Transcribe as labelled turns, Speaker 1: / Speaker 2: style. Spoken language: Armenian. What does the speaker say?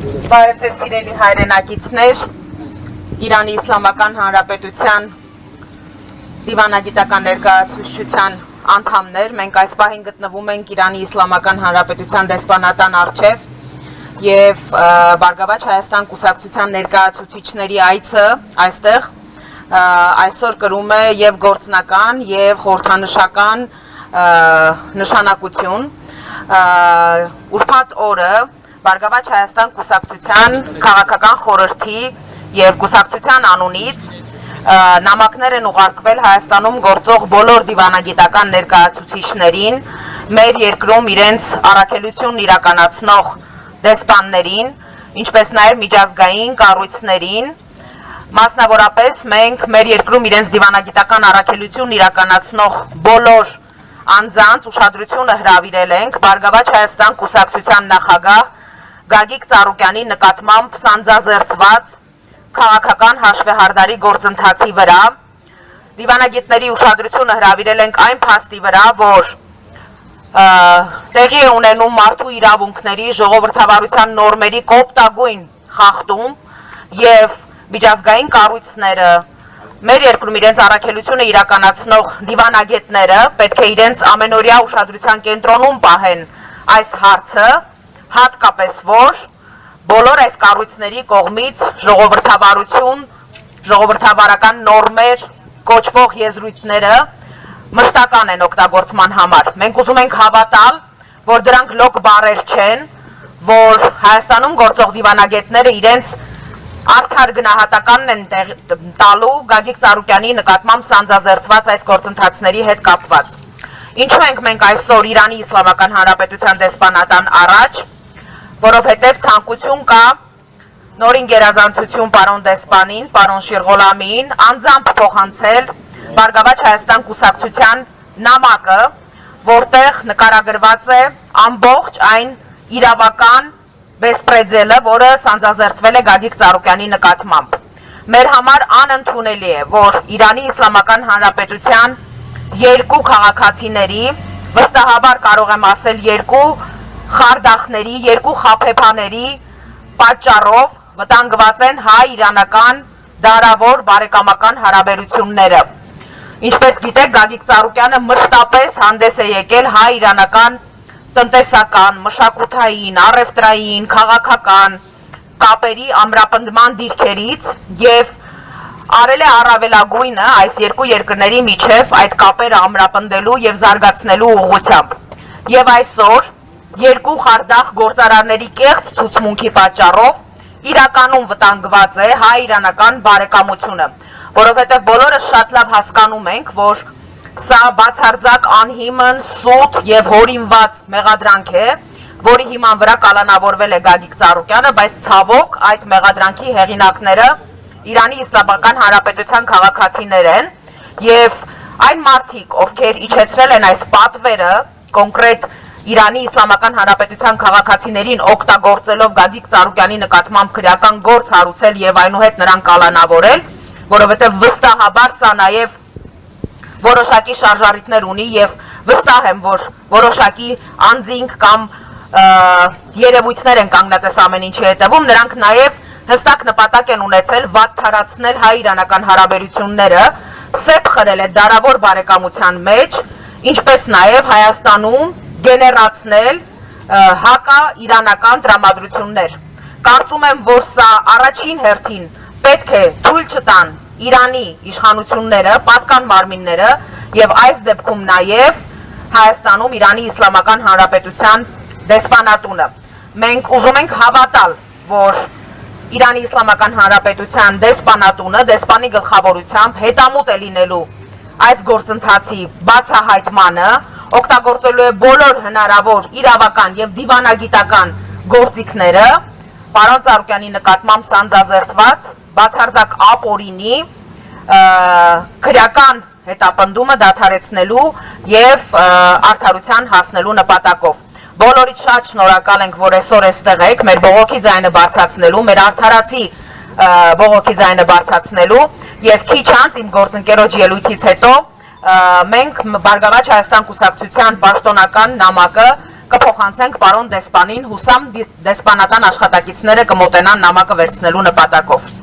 Speaker 1: Բարև ձեզ սիրելի հայրենակիցներ, Իրանի Իսլամական Հանրապետության դիվանագիտական ներկայացուցչության անդամներ, մենք այս պահին գտնվում ենք Իրանի Իսլամական Հանրապետության դեսպանատան առջև եւ Բարգավաճ Հայաստան կուսակցության ներկայացուցիչների այցը այստեղ այսօր կրում է եւ գործնական եւ խորհրդանշական նշանակություն ուրբաթ օրը Բարգավաճ Հայաստան կուսակցության քաղաքական խորհրդի եւ կուսակցության անունից նամակներ են ուղարկվել Հայաստանում գործող բոլոր դիվանագիտական ներկայացուցիչներին, մեր երկրում իրենց առաքելությունն իրականացնող դեսպաններին, ինչպես նաեւ միջազգային կառույցներին, մասնավորապես մենք մեր երկրում իրենց դիվանագիտական առաքելությունն իրականացնող բոլոր անձանց ուշադրությունը հրավիրել ենք Բարգավաճ Հայաստան կուսակցության նախագահ Գագիկ Ծառուկյանի նկատմամբ սանձազերծված քաղաքական հաշվեհարդարի գործընթացի վրա դիվանագետների ուշադրությունը հրավիրել ենք այն փաստի վրա, որ տեղի է ունենում մարդու իրավունքների ժողովրդավարության նորմերի կոպտագույն խախտում եւ միջազգային կառույցները մեր երկրում իրենց առաքելությունը իրականացնող դիվանագետները պետք է իրենց ամենօրյա ուշադրության կենտրոնում պահեն այս հարցը, հատկապես որ բոլոր այս կառույցների կողմից ժողովրդավարություն, ժողովրդավարական նորմեր կոչվող եզրույթները մշտական են օգտագործման համար։ Մենք ուզում ենք հավատալ, որ դրանք լոկ բառեր չեն, որ Հայաստանում գործող դիվանագետները իրենց արդար գնահատականն են տալու Գագիկ Ծառուկյանի նկատմամբ սանձազերծված այս գործընթացների հետ կապված։ Ինչու ենք մենք այսօր Իրանի Իսլամական Հանրապետության դեսպանատան առաջ, որովհետև ցանկություն կա նորին գերազանցություն պարոն դեսպանին, պարոն Շիրղոլամիին անձամբ փոխանցել Բարգավաճ Հայաստան կուսակցության նամակը, որտեղ նկարագրված է ամբողջ այն իրավական բեսպրեդելը, որը սանձազերծվել է Գագիկ Ծառուկյանի նկատմամբ։ Մեր համար անընդունելի է, որ Իրանի Իսլամական Հանրապետության երկու քաղաքացիների, վստահաբար կարող եմ ասել երկու խարդախների, երկու խաբեբաների պատճառով վտանգված են հայ-իրանական դարավոր բարեկամական հարաբերությունները։ Ինչպես գիտեք, Գագիկ Ծառուկյանը մշտապես հանդես է եկել հայ-իրանական տնտեսական, մշակութային, առևտրային, քաղաքական կապերի ամրապնդման դիրքերից եւ արել է առավելագույնը այս երկու երկրների միջև այդ կապերը ամրապնդելու եւ զարգացնելու ուղղությամբ։ Եվ այսօր երկու խարդախ գործարարների կեղծ ցուցմունքի պատճառով իրականում վտանգված է հայ-իրանական բարեկամությունը, որովհետեւ բոլորս շատ լավ հասկանում ենք, որ սա բացարձակ անհիմն, սուտ եւ հորինված մեղադրանք է, որի հիման վրա կալանավորվել է Գագիկ Ծառուկյանը, բայց ցավոք այդ մեղադրանքի հեղինակները Իրանի Իսլամական Հանրապետության քաղաքացիներ են եւ այն մարդիկ, ովքեր իջեցրել են այս պատվերը կոնկրետ Իրանի Իսլամական Հանրապետության քաղաքացիներին օգտագործելով Գագիկ Ծառուկյանի նկատմամբ քրեական գործ հարուցել եւ այնուհետ նրան կալանավորել, որովհետեւ վստահաբար սա նաեւ որոշակի շարժառիթներ ունի եւ վստահ եմ, որ որոշակի անձինք կամ երևույթներ են կանգնած այս ամեն ինչի հետևում, նրանք նաեւ հստակ նպատակ են ունեցել վատթարացնել հայ-իրանական հարաբերությունները, սեպ խրել է դարավոր բարեկամության մեջ, ինչպես նաեւ Հայաստանում գեներացնել հակա-իրանական տրամադրություններ։ Կարծում եմ, որ սա առաջին հերթին պետք է թույլ չտան Իրանի իշխանությունները, պատկան մարմինները եւ այս դեպքում նաեւ Հայաստանում Իրանի Իսլամական Հանրապետության դեսպանատունը։ Մենք ուզում ենք հավատալ, որ Իրանի Իսլամական Հանրապետության դեսպանատունը դեսպանի գլխավորությամբ հետամուտ է լինելու այս գործընթացի բացահայտմանը, օգտագործելու է բոլոր հնարավոր իրավական եւ դիվանագիտական գործիքները պարոն Ծառուկյանի նկատմամբ սանձազերծված բացարձակ ապօրինի քրեական հետապնդումը դադարեցնելու եւ արդարության հասնելու նպատակով։ Բոլորից շատ շնորհակալ ենք, որ այսօր այստեղ եք, մեր բողոքի ձայնը բարձրացնելու, մեր արդարացի բողոքի ձայնը բարձրացնելու եւ քիչ անց իմ գործընկերոջ ելույթից հետո մենք Բարգավաճ Հայաստան կուսակցության պաշտոնական նամակը կփոխանցենք պարոն դեսպանին, հուսամ դեսպանատան աշխատակիցները կմոտենան նամակը վերցնելու նպատակով։